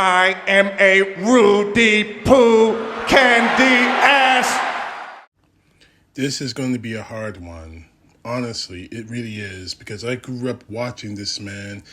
I am a Rudy Poo candy ass. This is going to be a hard one. Honestly, it really is, because I grew up watching this man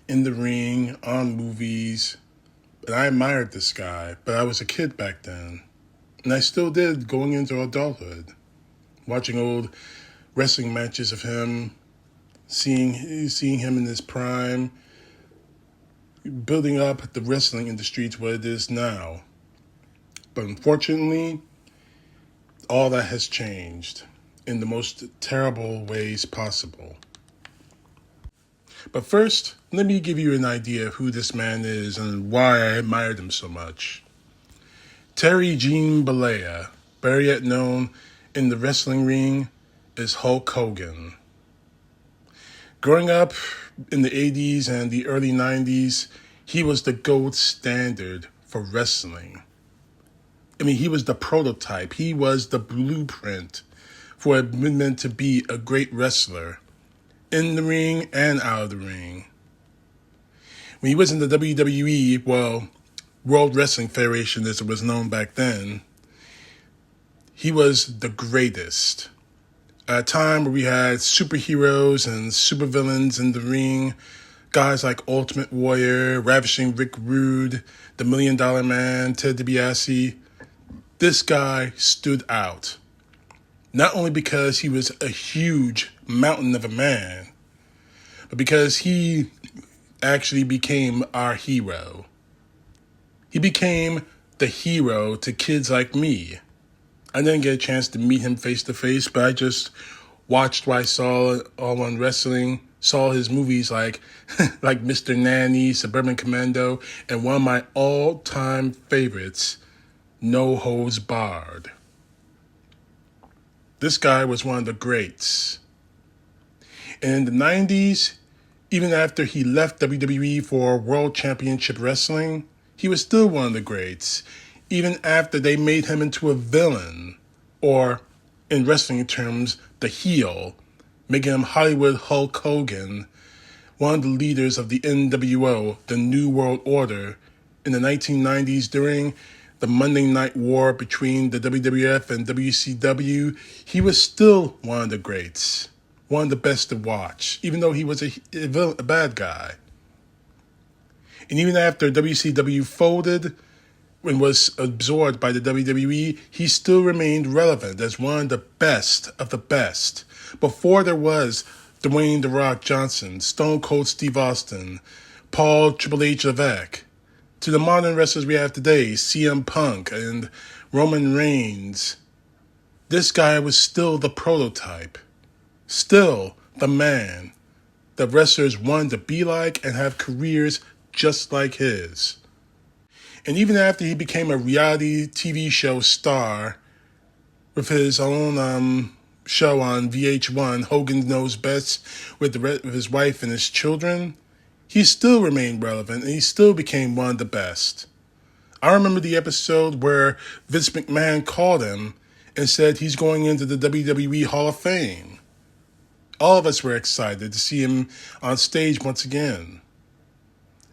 in the ring, on movies, and I admired this guy, but I was a kid back then. And I still did going into adulthood. Watching old wrestling matches of him, seeing him in his prime, building up the wrestling industry to what it is now. But unfortunately, all that has changed in the most terrible ways possible. But first, let me give you an idea of who this man is and why I admired him so much. Terry Gene Bollea, better yet known in the wrestling ring, is Hulk Hogan. Growing up in the 80s and the early 90s, he was the gold standard for wrestling. I mean, he was the prototype. He was the blueprint for what it meant to be a great wrestler, in the ring and out of the ring. When he was in the WWE, well, World Wrestling Federation as it was known back then, he was the greatest. At a time where we had superheroes and supervillains in the ring, guys like Ultimate Warrior, Ravishing Rick Rude, The $1 Million Man, Ted DiBiase, this guy stood out. Not only because he was a huge mountain of a man, but because he actually became our hero. He became the hero to kids like me. I didn't get a chance to meet him face to face, but I just watched what I saw all on wrestling, saw his movies like Mr. Nanny, Suburban Commando, and one of my all-time favorites, No Holds Barred. This guy was one of the greats. And in the 90s, even after he left WWE for World Championship Wrestling, he was still one of the greats, even after they made him into a villain, or, in wrestling terms, the heel, making him Hollywood Hulk Hogan, one of the leaders of the NWO, the New World Order, in the 1990s during the Monday Night War between the WWF and WCW. He was still one of the greats, one of the best to watch, even though he was a bad guy. And even after WCW folded and was absorbed by the WWE, he still remained relevant as one of the best. Before there was Dwayne "The Rock" Johnson, Stone Cold Steve Austin, Paul Triple H Levesque, to the modern wrestlers we have today, CM Punk and Roman Reigns, this guy was still the prototype, still the man that wrestlers wanted to be like and have careers just like his. And even after he became a reality TV show star with his own show on VH1, Hogan Knows Best, with his wife and his children, he still remained relevant and he still became one of the best. I remember the episode where Vince McMahon called him and said he's going into the WWE Hall of Fame. All of us were excited to see him on stage once again.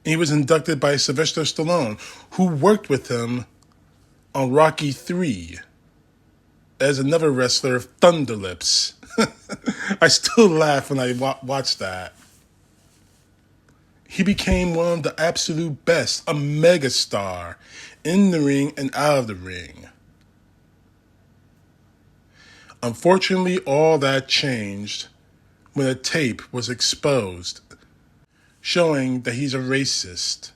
And he was inducted by Sylvester Stallone, who worked with him on Rocky III as another wrestler, Thunder Lips. I still laugh when I watch that. He became one of the absolute best, a megastar in the ring and out of the ring. Unfortunately, all that changed when a tape was exposed showing that he's a racist.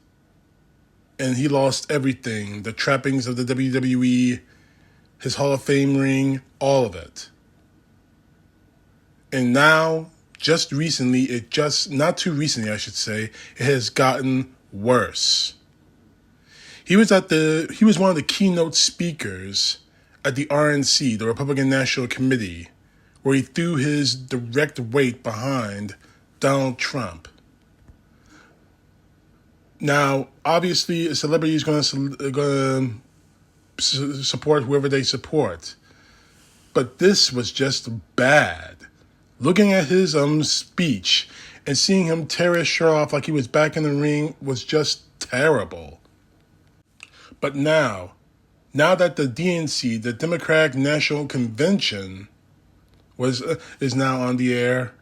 And he lost everything, the trappings of the WWE, his Hall of Fame ring, all of it. And now, not too recently, I should say, it has gotten worse. He was one of the keynote speakers at the RNC, the Republican National Committee, where he threw his direct weight behind Donald Trump. Now, obviously, a celebrity is going to support whoever they support. But this was just bad. Looking at his speech and seeing him tear his shirt off like he was back in the ring was just terrible. But now that the DNC, the Democratic National Convention, is now on the air,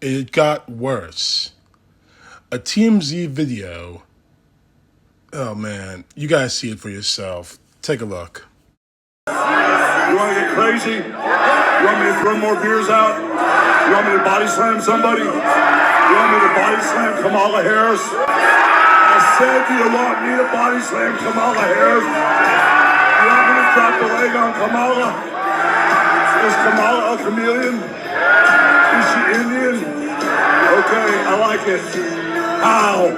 it got worse. A TMZ video. Oh man, you guys see it for yourself. Take a look. You want to get crazy? You want me to throw more beers out? You want me to body slam somebody? You want me to body slam Kamala Harris? I said, do you want me to body slam Kamala Harris? You want me to drop the leg on Kamala? Is Kamala a chameleon? Is she Indian? Okay, I like it. How?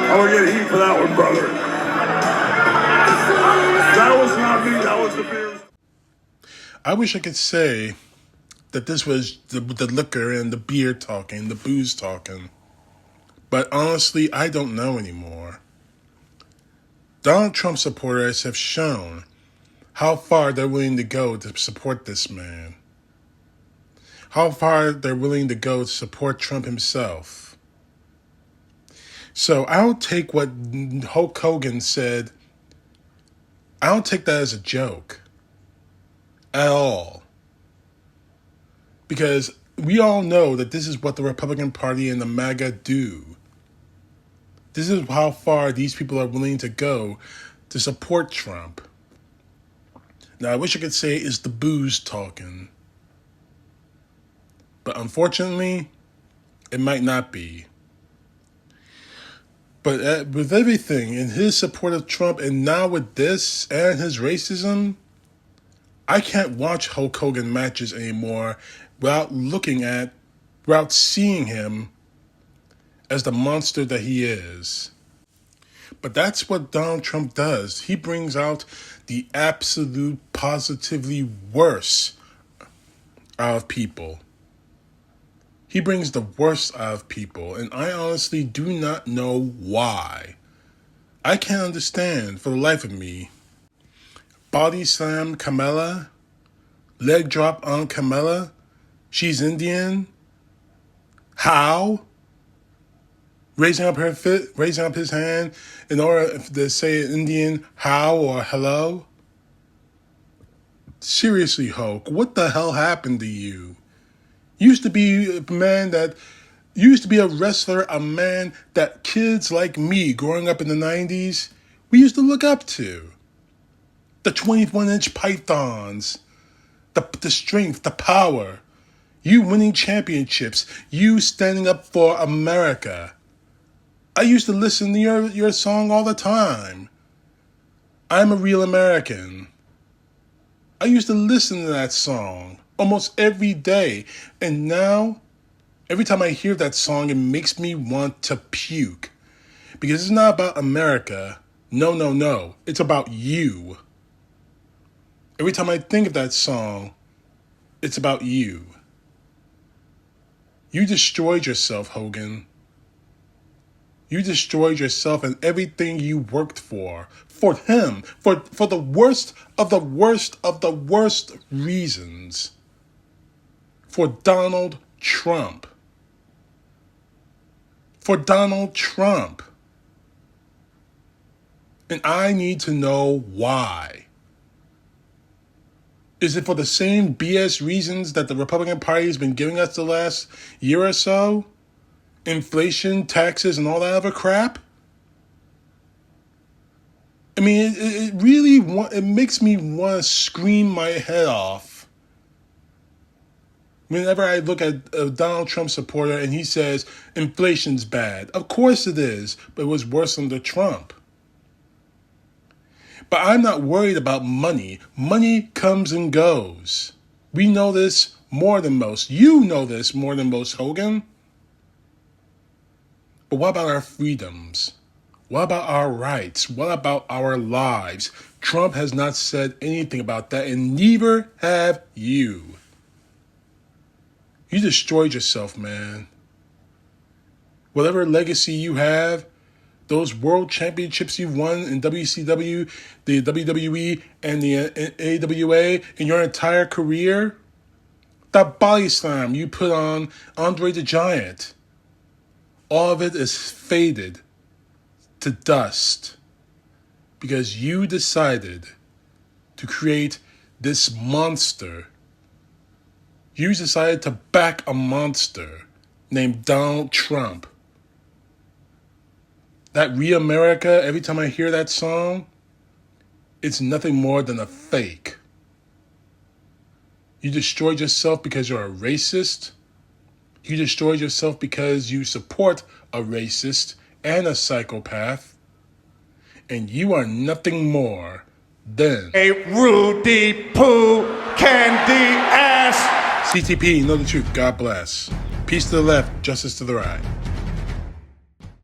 I'm gonna get heat for that one, brother. That was not me, that was the beers. I wish I could say that this was the liquor and the beer talking, the booze talking. But honestly, I don't know anymore. Donald Trump supporters have shown how far they're willing to go to support this man. How far they're willing to go to support Trump himself. So I don't take what Hulk Hogan said, I don't take that as a joke. At all. Because we all know that this is what the Republican Party and the MAGA do. This is how far these people are willing to go to support Trump. Now, I wish I could say it's the booze talking. But unfortunately, it might not be. But with everything in his support of Trump and now with this and his racism, I can't watch Hulk Hogan matches anymore without seeing him as the monster that he is. But that's what Donald Trump does. He brings out the absolute positively worst out of people. He brings the worst out of people, and I honestly do not know why. I can't understand for the life of me. Body slam Kamala, leg drop on Kamala, she's Indian. How? Raising up his hand in order to say Indian how or hello? Seriously, Hulk, what the hell happened to you? Used to be a wrestler, a man that kids like me growing up in the 90s, we used to look up to. The 21-inch pythons, the strength, the power, you winning championships, you standing up for America. I used to listen to your song all the time. I'm a Real American. I used to listen to that song almost every day. And now, every time I hear that song, it makes me want to puke. Because it's not about America. No. It's about you. Every time I think of that song, it's about you. You destroyed yourself, Hogan. You destroyed yourself and everything you worked for him, for the worst of the worst of the worst reasons. For Donald Trump. For Donald Trump. And I need to know why. Is it for the same BS reasons that the Republican Party has been giving us the last year or so? Inflation, taxes, and all that other crap? I mean, it really it makes me want to scream my head off whenever I look at a Donald Trump supporter and he says inflation's bad. Of course it is, but it was worse under Trump. But I'm not worried about money. Money comes and goes. We know this more than most. You know this more than most, Hogan. But what about our freedoms? What about our rights? What about our lives? Trump has not said anything about that, and neither have you. You destroyed yourself, man. Whatever legacy you have, those world championships you've won in WCW, the WWE, and the AWA in your entire career, that body slam you put on Andre the Giant, all of it is faded. to dust because you decided to create this monster. You decided to back a monster named Donald Trump. That Re-America, every time I hear that song, it's nothing more than a fake. You destroyed yourself because you're a racist. You destroyed yourself because you support a racist and a psychopath. And you are nothing more than a Rudy Poo Candy ass. CTP. Know the truth. God bless. Peace to the left, justice to the right.